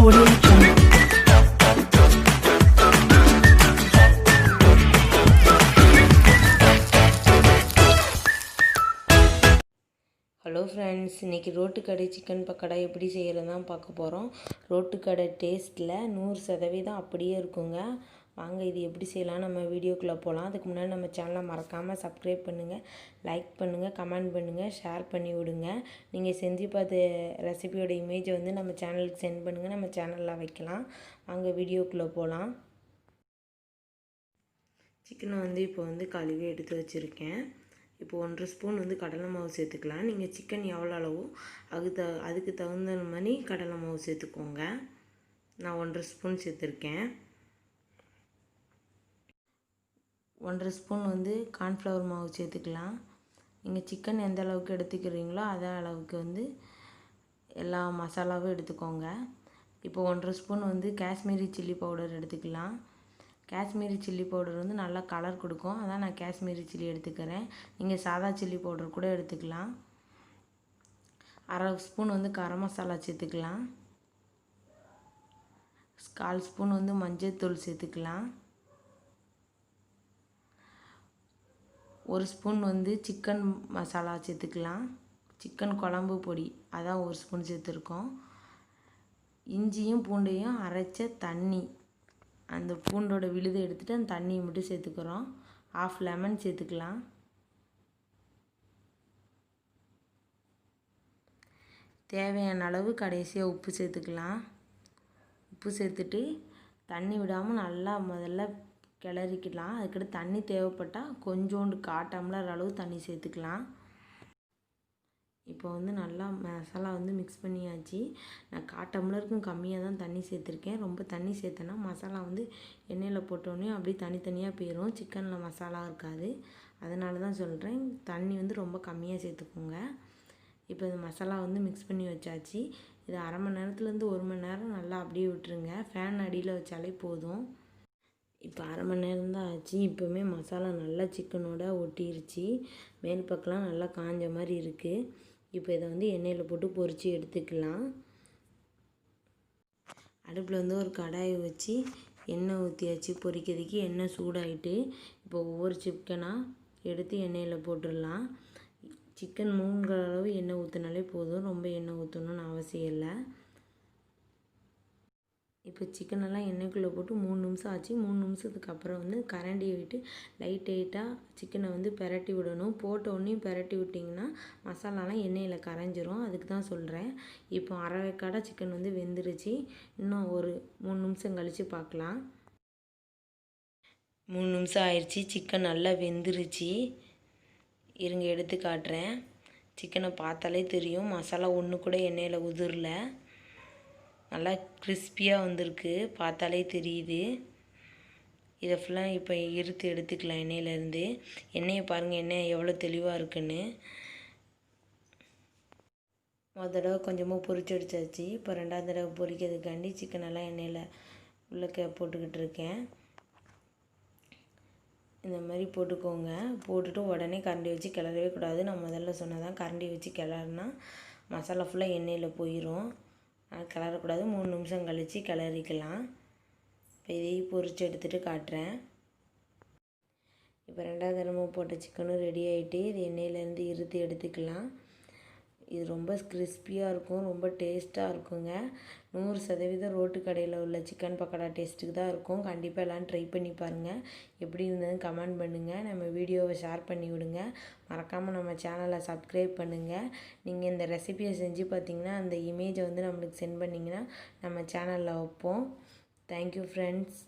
Audio Jungle. Hello friends, இன்றைக்கி ரோட்டுக்கடை chicken pakoda எப்படி செய்கிறது தான் பார்க்க போகிறோம். ரோட்டுக்கடை டேஸ்ட்டில் 100% அப்படியே இருக்குங்க. வாங்க இது எப்படி செய்யலாம் நம்ம வீடியோக்குள்ளே போகலாம். அதுக்கு முன்னாடி நம்ம சேனலை மறக்காமல் சப்ஸ்கிரைப் பண்ணுங்கள், லைக் பண்ணுங்கள், கமெண்ட் பண்ணுங்கள், ஷேர் பண்ணி விடுங்க. நீங்கள் செஞ்சு பார்த்த ரெசிபியோட இமேஜை வந்து நம்ம சேனலுக்கு சென்ட் பண்ணுங்கள், நம்ம சேனலில் வைக்கலாம். வாங்க வீடியோக்குள்ளே போகலாம். சிக்கனை வந்து இப்போ வந்து கழுவி எடுத்து வச்சுருக்கேன். இப்போ 1.5 ஸ்பூன் வந்து கடலை மாவு சேர்த்துக்கலாம். நீங்கள் சிக்கன் எவ்வளோ அளவோ அதுக்கு தகுந்த மாதிரி கடலை மாவு சேர்த்துக்கோங்க. நான் 1.5 ஸ்பூன் சேர்த்துருக்கேன். 1.5 ஸ்பூன் வந்து கார்ன்ஃப்ளவர் மாவு சேர்த்துக்கலாம். நீங்கள் சிக்கன் எந்த அளவுக்கு எடுத்துக்கிறீங்களோ அதே அளவுக்கு வந்து எல்லா மசாலாவும் எடுத்துக்கோங்க. இப்போ 1.5 ஸ்பூன் வந்து காஷ்மீரி சில்லி பவுடர் எடுத்துக்கலாம். காஷ்மீரி சில்லி பவுடர் வந்து நல்லா கலர் கொடுக்கும், அதான் நான் காஷ்மீரி சில்லி எடுத்துக்கிறேன். நீங்கள் சாதா சில்லி பவுடர் கூட எடுத்துக்கலாம். 1/2 ஸ்பூன் வந்து கரம் மசாலா சேர்த்துக்கலாம். 1/4 ஸ்பூன் வந்து மஞ்சள் தூள் சேர்த்துக்கலாம். 1 ஸ்பூன் வந்து சிக்கன் மசாலா சேர்த்துக்கலாம். சிக்கன் குழம்பு பொடி அதான் 1 ஸ்பூன் சேர்த்துருக்கோம். இஞ்சியும் பூண்டையும் அரைச்ச தண்ணி, அந்த பூண்டோட விழுதை எடுத்துகிட்டு அந்த தண்ணியை மட்டும் சேர்த்துக்கிறோம். 1/2 லெமன் சேர்த்துக்கலாம். தேவையான அளவு கடைசியாக உப்பு சேர்த்துக்கலாம். உப்பு சேர்த்துட்டு தண்ணி விடாமல் நல்லா முதல்ல கிளறிக்கலாம். அதுக்கடுத்து தண்ணி தேவைப்பட்டால் கொஞ்சோண்டு 1/4 டம்ளர் அளவு தண்ணி சேர்த்துக்கலாம். இப்போ வந்து நல்லா மசாலா வந்து மிக்ஸ் பண்ணியாச்சு. நான் 1/4 டம்ளருக்கும் கம்மியாக தான் தண்ணி சேர்த்துருக்கேன். ரொம்ப தண்ணி சேர்த்தேன்னா மசாலா வந்து எண்ணெயில் போட்டோடனே அப்படியே தனித்தனியாக போயிடும், சிக்கனில் மசாலா இருக்காது. அதனால தான் சொல்கிறேன், தண்ணி வந்து ரொம்ப கம்மியாக சேர்த்துக்கோங்க. இப்போ இந்த மசாலா வந்து மிக்ஸ் பண்ணி வச்சாச்சு. இது 1/2 மணி நேரத்துலேருந்து 1 மணி நேரம் நல்லா அப்படியே விட்டுருங்க. ஃபேன் அடியில் வச்சாலே போதும். இப்போ 1/2 மணி நேரம் தான் ஆச்சு. இப்போவுமே மசாலா நல்லா சிக்கனோட ஒட்டிருச்சு. மேல் பக்கம்லாம் நல்லா காஞ்ச மாதிரி இருக்குது. இப்போ இதை வந்து எண்ணெயில் போட்டு பொரித்து எடுத்துக்கலாம். அடுப்பில் வந்து ஒரு கடாயை வச்சு எண்ணெய் ஊற்றியாச்சு. பொரிக்கிறதுக்கு எண்ணெய் சூடாகிட்டு இப்போ ஒவ்வொரு சிக்கனாக எடுத்து எண்ணெயில் போட்டுடலாம். சிக்கன் மூங்குற அளவு எண்ணெய் ஊற்றினாலே போதும், ரொம்ப எண்ணெய் ஊற்றணும்னு அவசியம் இல்லை. இப்போ சிக்கனெல்லாம் எண்ணெய்க்குள்ளே போட்டு 3 நிமிஷம் ஆச்சு. 3 நிமிஷத்துக்கு அப்புறம் வந்து கரண்டியை விட்டு லைட்டாக சிக்கனை வந்து பெரட்டி விடணும். போட்ட உடனே பெரட்டி விட்டிங்கன்னா மசாலாலாம் எண்ணெயில் கரைஞ்சிரும், அதுக்கு தான் சொல்கிறேன். இப்போ அரை வேக்காடாக சிக்கன் வந்து வெந்துருச்சு. இன்னும் ஒரு 3 நிமிஷம் கழித்து பார்க்கலாம். 3 நிமிஷம் ஆயிடுச்சு. சிக்கன் நல்லா வெந்துருச்சு. இருங்க எடுத்து காட்டுறேன். சிக்கனை பார்த்தாலே தெரியும், மசாலா ஒன்று கூட எண்ணெயில் உதிரல, நல்லா கிறிஸ்பியாக வந்திருக்கு, பார்த்தாலே தெரியுது. இதை ஃபுல்லாக இப்போ எடுத்துக்கலாம் எண்ணெயிலேருந்து. எண்ணெயை பாருங்கள், எண்ணெய் எவ்வளோ தெளிவாக இருக்குன்னு. ஒரு தடவை கொஞ்சமாக பொரிச்சு எடுத்தாச்சு. இப்போ 2ஆவது தடவை பொரிக்கிறதுக்காண்டி சிக்கனெல்லாம் எண்ணெயில் உள்ளக்க போட்டுக்கிட்டு இருக்கேன். இந்த மாதிரி போட்டுக்கோங்க. போட்டுட்டு உடனே கரண்டி வச்சு கிளறவே கூடாது. நான் முதல்ல சொன்னதான், கரண்டி வச்சு கிளறுனா மசாலா ஃபுல்லாக எண்ணெயில் போயிடும். கிளறக்கூடாது. 3 நிமிஷம் கழித்து கிளறிக்கலாம். இப்போ இதையும் பொரித்து எடுத்துகிட்டு காட்டுறேன். இப்போ 2ஆவது தடவை போட்ட சிக்கனும் ரெடி ஆகிட்டு இது எண்ணெயிலேருந்து எடுத்துக்கலாம். இது ரொம்ப கிறிஸ்பியாக இருக்கும், ரொம்ப டேஸ்ட்டாக இருக்குங்க. 100% ரோட்டு கடையில் உள்ள சிக்கன் பக்கோடா டேஸ்ட்டுக்கு தான் இருக்கும். கண்டிப்பாக எல்லாம் ட்ரை பண்ணி பாருங்கள். எப்படி இருந்ததுன்னு கமெண்ட் பண்ணுங்கள். நம்ம வீடியோவை ஷேர் பண்ணி விடுங்க. மறக்காமல் நம்ம சேனலை சப்ஸ்கிரைப் பண்ணுங்கள். நீங்கள் இந்த ரெசிபியை செஞ்சு பார்த்தீங்கன்னா அந்த இமேஜை வந்து நம்மளுக்கு சென்ட் பண்ணிங்கன்னா நம்ம சேனலில் வைப்போம். Thank you friends.